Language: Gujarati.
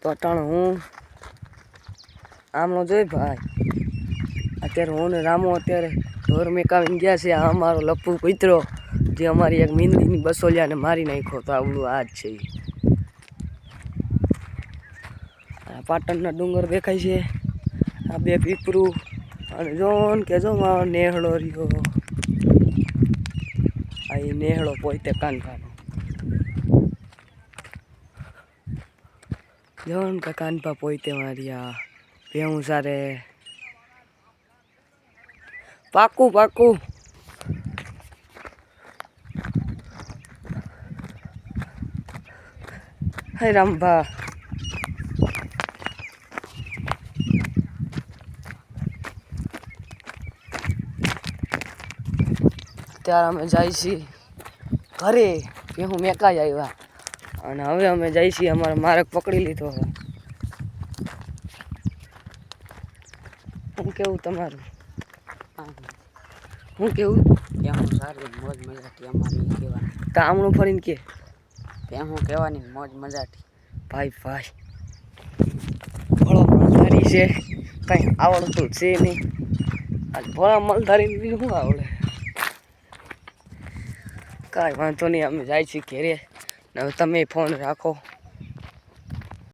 તો અટાણે હું આમનો જોઈ ભાઈ અત્યારે હું ને રામો અત્યારે ઢોર મેકાવીને ગયા છે. આ અમારો લપ્પુ કૂતરો જે અમારી એક મીંદીની બસોલિયાને મારી નાખ્યો તો આવડું આ જ છે. પાટણના ડુંગર દેખાય છે. આ બે પીપરું અને જોન કે જો મારો નેહળો રહ્યો. આ એ નેહળો પોતે કાનભાનો જોન કે કાનભા પોતે માર્યા ભેવું સારે પાકું પાકું. હે રામભા ત્યારે અમે જાય છીએ ઘરે ભેહું મેકાઈ આવ્યા અને હવે અમે જાય છીએ અમારે માર્ગ પકડી લીધો. હું કેવું તમારું? હું કેવું? ભેહું સારી મોજ મજાથી અમારી કહેવાની. તામણું ફરીને કે ભેહું કહેવાની મોજ મજાથી. ભાઈ ભાઈ ભોળો મલધારી છે, કંઈ આવડતું છે નહીં. આ ભોળા મલધારીને બીજું શું આવડે? કાંઈ વાંધો નહીં, અમે જાય છીએ ઘેરે. હવે તમે ફોન રાખો.